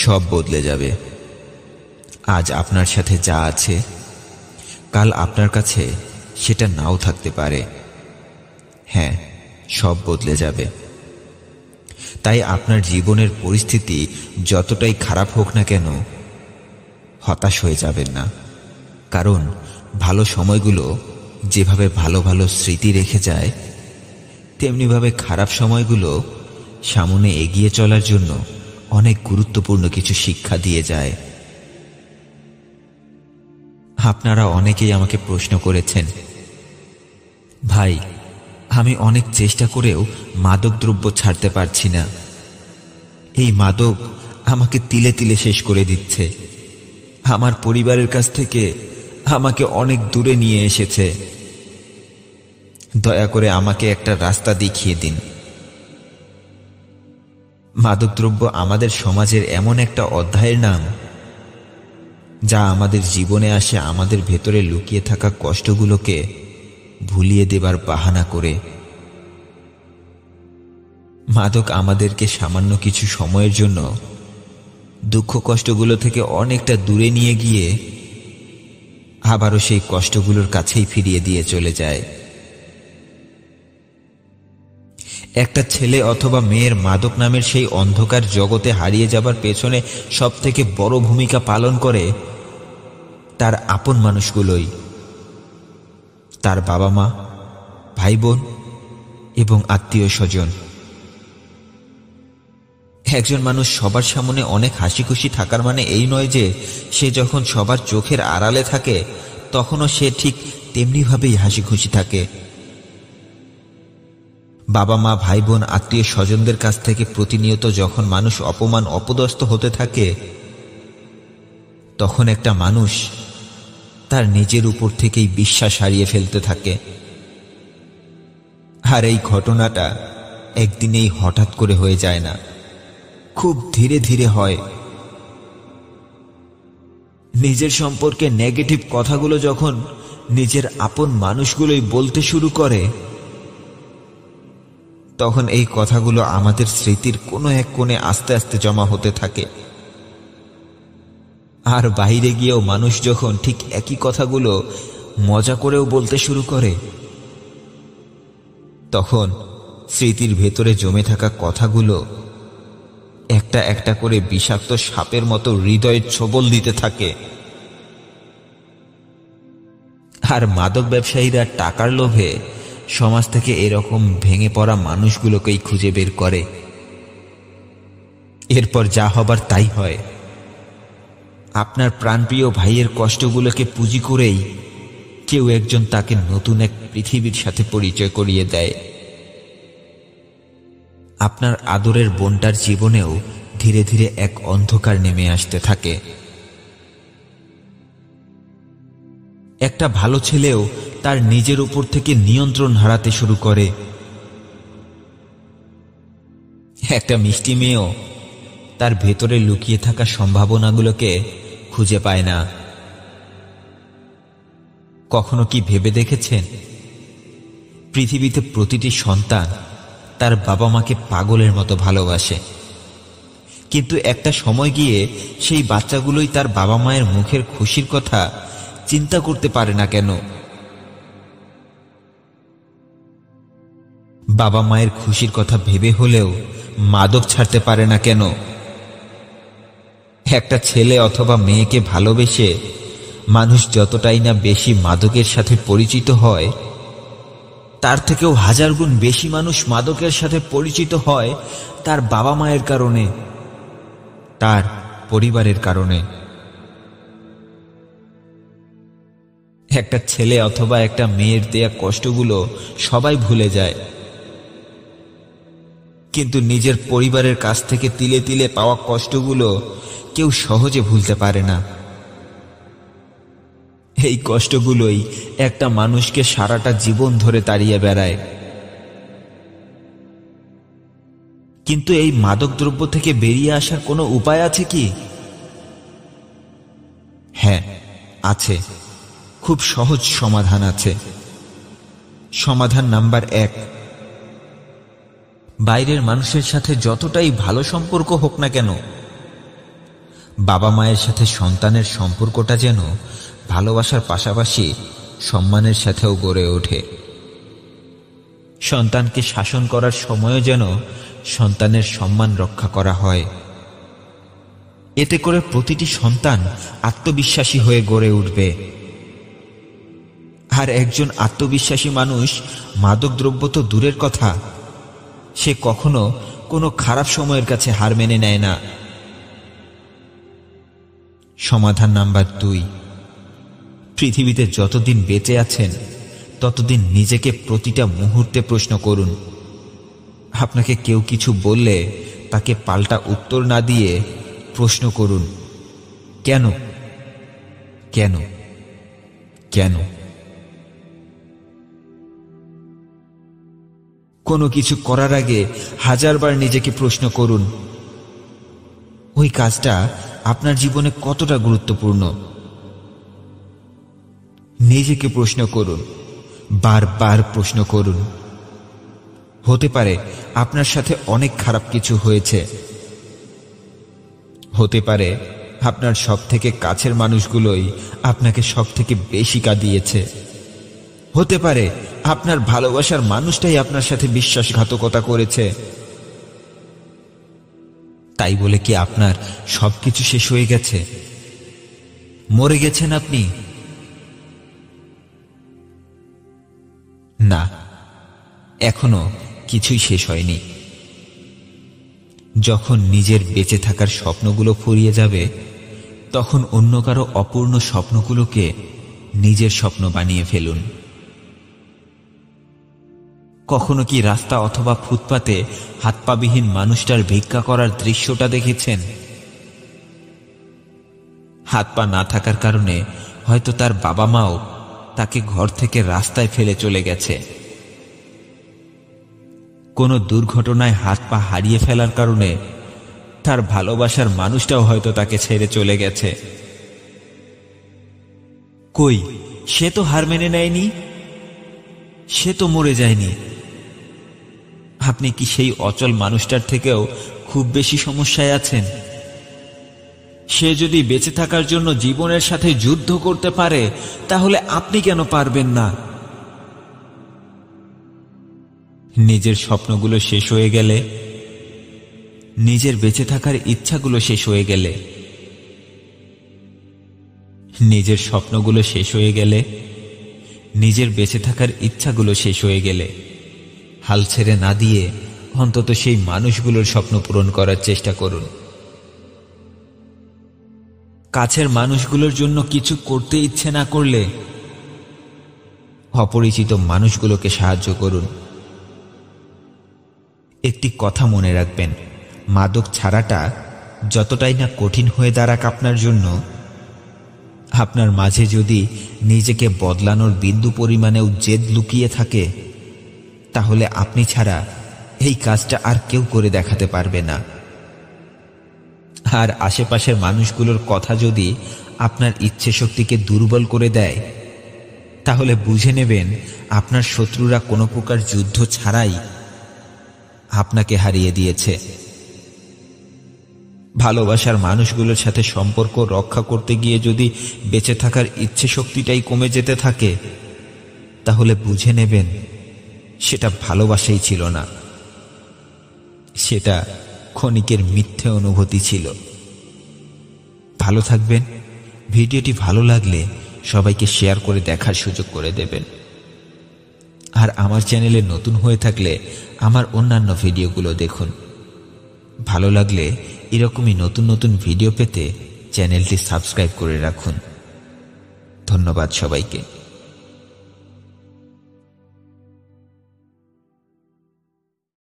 সব বদলে যাবে। আজ আপনার সাথে যা আছে, কাল আপনার কাছে সেটা নাও থাকতে পারে। হ্যাঁ, সব বদলে যাবে। তাই আপনার জীবনের পরিস্থিতি যতটাই খারাপ হোক না কেন, হতাশ হয়ে যাবেন না। কারণ ভালো সময়গুলো যেভাবে ভালো ভালো স্মৃতি রেখে যায়, তেমনিভাবে খারাপ সময়গুলো সামনে এগিয়ে চলার জন্য অনেক গুরুত্বপূর্ণ কিছু শিক্ষা দিয়ে যায়। আপনারা অনেকেই আমাকে প্রশ্ন করেছেন, ভাই, আমি অনেক চেষ্টা করেও মাদকদ্রব্য ছাড়তে পারছি না। এই মাদক আমাকে তিলে তিলে শেষ করে দিচ্ছে। আমার পরিবারের কাছ থেকে আমাকে অনেক দূরে নিয়ে এসেছে। দয়া করে আমাকে একটা রাস্তা দেখিয়ে দিন। মাদকদ্রব্য আমাদের সমাজের এমন একটা অধ্যায়ের নাম, যা আমাদের জীবনে আসে আমাদের ভেতরে লুকিয়ে থাকা কষ্টগুলোকে ভুলিয়ে দেবার বাহানা করে। মাদক আমাদেরকে সামান্য কিছু সময়ের জন্য দুঃখ কষ্টগুলো থেকে অনেকটা দূরে নিয়ে গিয়ে আবারও সেই কষ্টগুলোর কাছেই ফিরিয়ে দিয়ে চলে যায়। একটা ছেলে অথবা মেয়ের মাদক নামের সেই অন্ধকার জগতে হারিয়ে যাবার পেছনে সবথেকে বড় ভূমিকা পালন করে তার আপন মানুষগুলোই, তার বাবা মা, ভাই বোন এবং আত্মীয় স্বজন। একজন মানুষ সবার সামনে অনেক হাসি খুশি থাকার মানে এই নয় যে সে যখন সবার চোখের আড়ালে থাকে তখনও সে ঠিক তেমনিভাবেই হাসি খুশি থাকে। বাবা মা, ভাই বোন, আত্মীয় স্বজনদের কাছ থেকে প্রতিনিয়ত যখন মানুষ অপমান অপদস্থ হতে থাকে, তখন একটা মানুষ তার নিজের উপর থেকেই বিশ্বাস হারিয়ে ফেলতে থাকে। আর এই ঘটনাটা একদিনেই হঠাৎ করে হয়ে যায় না, খুব ধীরে ধীরে হয়। নিজের সম্পর্কে নেগেটিভ কথাগুলো যখন নিজের আপন মানুষগুলোই বলতে শুরু করে, তখন এই কথাগুলো আমাদের স্মৃতির কোনো এক কোণে আস্তে আস্তে জমা হতে থাকে। আর বাইরে গিয়েও মানুষ যখন ঠিক একই কথাগুলো মজা করেও বলতে শুরু করে, তখন স্মৃতির ভেতরে জমে থাকা কথাগুলো একটা একটা করে বিষাক্ত সাপের মতো হৃদয়ে ছোবল দিতে থাকে। আর মাদক ব্যবসায়ীরা টাকার লোভে সমাজ থেকে এরকম ভেঙে পড়া মানুষগুলোকেই খুঁজে বের করে। এরপর যা হবার তাই হয়। আপনার প্রাণপ্রিয় ভাইয়ের কষ্টগুলোকে পুঁজি করেই কেউ একজন তাকে নতুন এক পৃথিবীর সাথে পরিচয় করিয়ে দেয়। আপনার আদরের বোনটার জীবনেও ধীরে ধীরে এক অন্ধকার নেমে আসতে থাকে। একটা ভালো ছেলেও তার নিজের উপর থেকে নিয়ন্ত্রণ হারাতে শুরু করে। একটা মিষ্টি মেয়েও তার ভেতরে লুকিয়ে থাকা সম্ভাবনাগুলোকে খুঁজে পায় না। কখনো কি ভেবে দেখেছেন, পৃথিবীতে প্রতিটি সন্তান তার বাবা মাকে পাগলের মতো ভালোবাসে, কিন্তু একটা সময় গিয়ে সেই বাচ্চাগুলোই তার বাবা মায়ের মুখের খুশির কথা চিন্তা করতে পারে না কেন? বাবা মায়ের খুশির কথা ভেবে হলেও মাদক ছাড়তে পারে না কেন? একটা ছেলে অথবা মেয়েকে ভালোবেসে মানুষ যতটাই না বেশি মাদকের সাথে পরিচিত হয়, তার থেকেও হাজার গুণ বেশি মানুষ মাদকের সাথে পরিচিত হয় তার বাবা মায়ের কারণে, তার পরিবারের কারণে। একটা ছেলে অথবা একটা মেয়ের দেয়া কষ্টগুলো সবাই ভুলে যায়, কিন্তু নিজের পরিবারের কাছ থেকে তিলে তিলে পাওয়া কষ্টগুলো কেউ সহজে ভুলতে পারে না। এই কষ্টগুলোই একটা মানুষকে সারাটা জীবন ধরে তাড়িয়ে বেড়ায়। কিন্তু এই মাদকদ্রব্য থেকে বেরিয়ে আসার কোনো উপায় আছে কি? হ্যাঁ, আছে। খুব সহজ সমাধান আছে। সমাধান নাম্বার 1, বাইরের মানুষের সাথে যতটাই ভালো সম্পর্ক হোক না কেন, বাবা মায়ের সাথে সন্তানের সম্পর্কটা যেন ভালোবাসার পাশাপাশি সম্মানের সাথেও গড়ে ওঠে। সন্তানকে শাসন করার সময়ও যেন সন্তানের সম্মান রক্ষা করা হয়। এতে করে প্রতিটি সন্তান আত্মবিশ্বাসী হয়ে গড়ে উঠবে। আর একজন আত্মবিশ্বাসী মানুষ মাদকদ্রব্য তো দূরের কথা, সে কখনো কোনো খারাপ সময়ের কাছে হার মেনে নেয় না। সমাধান নাম্বার 2, পৃথিবীতে যতদিন বেঁচে আছেন ততদিন নিজেকে প্রতিটা মুহূর্তে প্রশ্ন করুন। আপনাকে কেউ কিছু বললে তাকে পাল্টা উত্তর না দিয়ে প্রশ্ন করুন, কেন কেন কেন? কোনো কিছু করার আগে 1000 বার নিজেকে প্রশ্ন করুন, ওই কাজটা আপনার জীবনে কতটা গুরুত্বপূর্ণ। নিজেকে প্রশ্ন করুন, বারবার প্রশ্ন করুন। হতে পারে আপনার সাথে অনেক খারাপ কিছু হয়েছে, হতে পারে আপনার সবথেকে কাছের মানুষগুলোই আপনাকে সবথেকে বেশি কাঁদিয়েছে, হতে পারে আপনার ভালোবাসার মানুষটাই আপনার সাথে বিশ্বাসঘাতকতা করেছে। তাই বলে কি আপনার সবকিছু শেষ হয়ে গেছে? মরে গেছেন আপনি? না, এখনো কিছুই শেষ হয়নি। যখন নিজের বেঁচে থাকার স্বপ্নগুলো ফুরিয়ে যাবে, তখন অন্য কারো অপূর্ণ স্বপ্নগুলোকে নিজের স্বপ্ন বানিয়ে ফেলুন। কখনো কি রাস্তা অথবা ফুটপাতে হাত পাবিহীন মানুষটার ভিক্ষা করার দৃশ্যটা দেখেছেন? হাত পা না থাকার কারণে হয়তো তার বাবা মাও তাকে ঘর থেকে রাস্তায় ফেলে চলে গেছে। কোনো দুর্ঘটনায় হাত পা হারিয়ে ফেলার কারণে তার ভালোবাসার মানুষটাও হয়তো তাকে ছেড়ে চলে গেছে। কই, সে তো হার মেনে নেয়নি, সে তো মরে যায়নি। আপনি কি সেই অচল মানুষটার থেকেও খুব বেশি সমস্যায় আছেন? সে যদি বেঁচে থাকার জন্য জীবনের সাথে যুদ্ধ করতে পারে, তাহলে আপনি কেন পারবেন না? নিজের স্বপ্নগুলো শেষ হয়ে গেলে, নিজের বেঁচে থাকার ইচ্ছাগুলো শেষ হয়ে গেলে, নিজের স্বপ্নগুলো শেষ হয়ে গেলে, নিজের বেঁচে থাকার ইচ্ছাগুলো শেষ হয়ে গেলে হাল ছেড়ে না দিয়ে অন্তত সেই মানুষগুলোর স্বপ্ন পূরণ করার চেষ্টা করুন। কাছের মানুষগুলোর জন্য কিছু করতে ইচ্ছে না করলে অপরিচিত মানুষগুলোকে সাহায্য করুন। একটি কথা মনে রাখবেন, মাদক ছাড়াটা যতটাই না কঠিন হয়ে দাঁড়াক আপনার জন্য, আপনার মাঝে যদি নিজেকে বদলানোর বিন্দু পরিমাণেও জেদ লুকিয়ে থাকে, তাহলে আপনি ছাড়া এই কাজটা আর কেউ করে দেখাতে পারবে না। আর আশেপাশের মানুষগুলোর কথা যদি আপনার ইচ্ছে শক্তিকে দুর্বল করে দেয়, তাহলে বুঝে নেবেন আপনার শত্রুরা কোনো প্রকার যুদ্ধ ছাড়াই আপনাকে হারিয়ে দিয়েছে। ভালোবাসার মানুষগুলোর সাথে সম্পর্ক রক্ষা করতে গিয়ে যদি বেঁচে থাকার ইচ্ছে শক্তিটাই কমে যেতে থাকে, তাহলে বুঝে নেবেন সেটা ভালোবাসাই ছিল না, সেটা ক্ষণিকের মিথ্যে অনুভূতি ছিল। ভালো থাকবেন। ভিডিওটি ভালো লাগলে সবাইকে শেয়ার করে দেখার সুযোগ করে দেবেন। আর আমার চ্যানেলে নতুন হয়ে থাকলে আমার অন্যান্য ভিডিওগুলো দেখুন। ভালো লাগলে এরকমই নতুন নতুন ভিডিও পেতে চ্যানেলটি সাবস্ক্রাইব করে রাখুন। ধন্যবাদ সবাইকে।